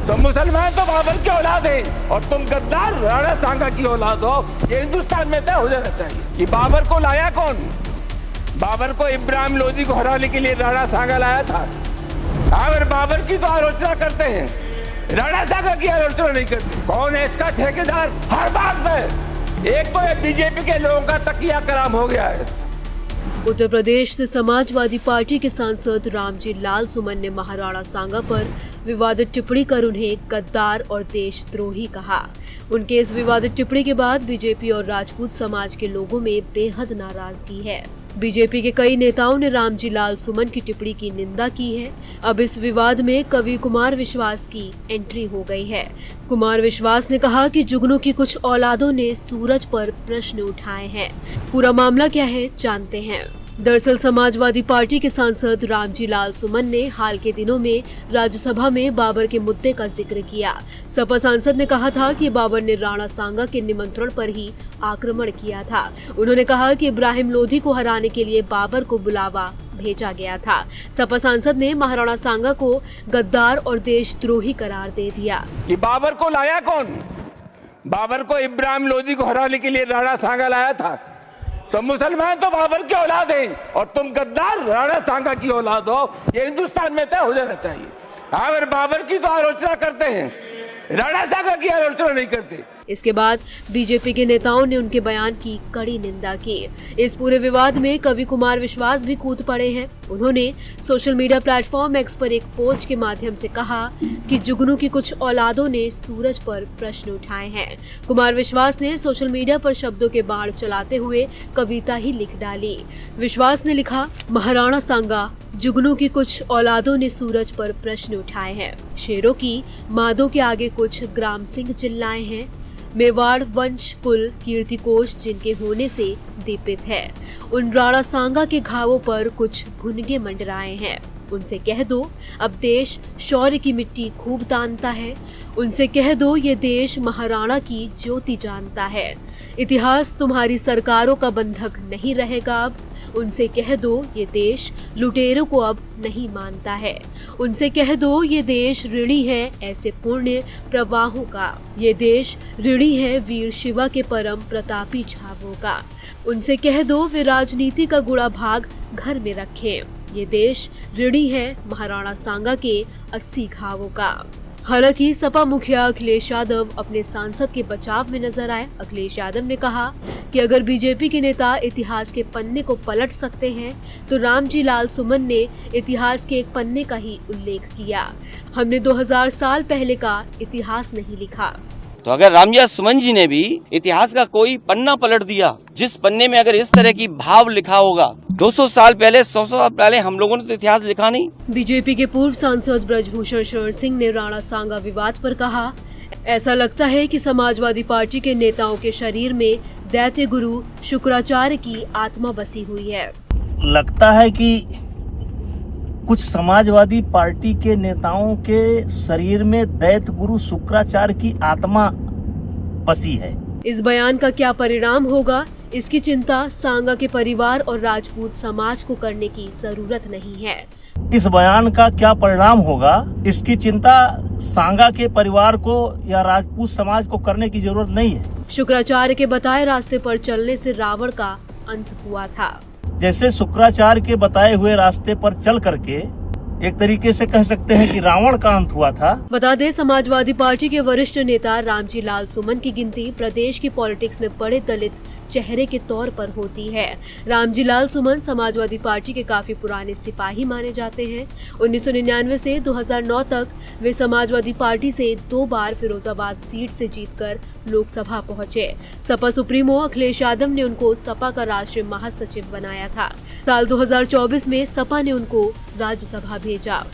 तो मुसलमान तो बाबर की औलाद है और तुम गद्दार राणा सांगा की औलाद हो। ये हिंदुस्तान में तय हो जाना चाहिए कि बाबर को लाया कौन। बाबर को इब्राहिम लोदी को हराने के लिए राणा सांगा लाया था। अगर बाबर की तो आलोचना करते हैं, राणा सांगा की आलोचना नहीं करते। कौन है इसका ठेकेदार? हर बात में एक तो बीजेपी के लोगों का तकिया कराम हो गया है। उत्तर प्रदेश से समाजवादी पार्टी के सांसद रामजी लाल सुमन ने महाराणा सांगा पर विवादित टिप्पणी कर उन्हें गद्दार और देशद्रोही कहा। उनके इस विवादित टिप्पणी के बाद बीजेपी और राजपूत समाज के लोगों में बेहद नाराजगी है। बीजेपी के कई नेताओं ने रामजी लाल सुमन की टिप्पणी की निंदा की है। अब इस विवाद में कवि कुमार विश्वास की एंट्री हो गई है। कुमार विश्वास ने कहा कि जुगनू की कुछ औलादों ने सूरज पर प्रश्न उठाए हैं। पूरा मामला क्या है, जानते हैं। दरअसल समाजवादी पार्टी के सांसद रामजी लाल सुमन ने हाल के दिनों में राज्यसभा में बाबर के मुद्दे का जिक्र किया। सपा सांसद ने कहा था कि बाबर ने राणा सांगा के निमंत्रण पर ही आक्रमण किया था। उन्होंने कहा कि इब्राहिम लोधी को हराने के लिए बाबर को बुलावा भेजा गया था। सपा सांसद ने महाराणा सांगा को गद्दार और देशद्रोही करार दे दिया। कि बाबर को लाया कौन? बाबर को इब्राहिम लोधी को हराने के लिए राणा सांगा लाया था। तो मुसलमान तो बाबर की औलाद है और तुम गद्दार राणा सांगा की औलाद हो। ये हिंदुस्तान में तय हो जाना चाहिए। अगर बाबर की तो आलोचना करते हैं, राणा सांगा की आलोचना नहीं करते। इसके बाद बीजेपी के नेताओं ने उनके बयान की कड़ी निंदा की। इस पूरे विवाद में कवि कुमार विश्वास भी कूद पड़े हैं। उन्होंने सोशल मीडिया प्लेटफॉर्म एक्स पर एक पोस्ट के माध्यम से कहा कि जुगनू की कुछ औलादों ने सूरज पर प्रश्न उठाए हैं। कुमार विश्वास ने सोशल मीडिया पर शब्दों के बाढ़ चलाते हुए कविता ही लिख डाली। विश्वास ने लिखा, महाराणा सांगा, जुगनू की कुछ औलादों ने सूरज पर प्रश्न उठाए हैं। शेरों की मादों के आगे कुछ ग्राम सिंह चिल्लाए हैं। मेवाड़ वंश कुल कीर्तिकोश जिनके होने से दीपित है। उन राणा सांगा के घावों पर कुछ भुनगे मंडराए हैं। उनसे कह दो अब देश शौर्य की मिट्टी खूब तानता है। उनसे कह दो ये देश महाराणा की ज्योति जानता है। इतिहास तुम्हारी सरकारों का बंधक नहीं रहेगा अब। उनसे कह दो ये देश लुटेरों को अब नहीं मानता है। उनसे कह दो ये देश ऋणी है ऐसे पुण्य प्रवाहों का। ये देश ऋणी है वीर शिवा के परम प्रतापी छावों का। उनसे कह दो वे राजनीति का गुड़ा भाग घर में रखें। ये देश ऋणी है महाराणा सांगा के 80 घावों का। हालांकि सपा मुखिया अखिलेश यादव अपने सांसद के बचाव में नजर आए। अखिलेश यादव ने कहा कि अगर बीजेपी के नेता इतिहास के पन्ने को पलट सकते हैं तो रामजी लाल सुमन ने इतिहास के एक पन्ने का ही उल्लेख किया। हमने 2000 साल पहले का इतिहास नहीं लिखा। तो अगर रामजी सुमन जी ने भी इतिहास का कोई पन्ना पलट दिया, जिस पन्ने में अगर इस तरह की भाव लिखा होगा, 200 साल पहले 100 साल पहले हम लोगों ने तो इतिहास लिखा नहीं। बीजेपी के पूर्व सांसद ब्रजभूषण शरण सिंह ने राणा सांगा विवाद पर कहा, ऐसा लगता है कि समाजवादी पार्टी के नेताओं के शरीर में दैत्य गुरु शुक्राचार्य की आत्मा बसी हुई है। लगता है कि कुछ समाजवादी पार्टी के नेताओं के शरीर में दैत्य गुरु शुक्राचार्य की आत्मा बसी है। इस बयान का क्या परिणाम होगा, इसकी चिंता सांगा के परिवार और राजपूत समाज को करने की जरूरत नहीं है। इस बयान का क्या परिणाम होगा, इसकी चिंता सांगा के परिवार को या राजपूत समाज को करने की जरूरत नहीं है। शुक्राचार्य के बताए रास्ते पर चलने से रावण का अंत हुआ था। जैसे शुक्राचार्य के बताए हुए रास्ते पर चल करके एक तरीके से कह सकते हैं कि रावण का अंत हुआ था। बता दें, समाजवादी पार्टी के वरिष्ठ नेता रामजी लाल सुमन की गिनती प्रदेश की पॉलिटिक्स में बड़े दलित चेहरे के तौर पर होती है। रामजी लाल सुमन समाजवादी पार्टी के काफी पुराने सिपाही माने जाते हैं। 1999 से 2009 तक वे समाजवादी पार्टी से 2 बार फिरोजाबाद सीट से जीतकर लोकसभा पहुंचे। सपा सुप्रीमो अखिलेश यादव ने उनको सपा का राष्ट्रीय महासचिव बनाया था। साल 2024 में सपा ने उनको राज्यसभा भेजा।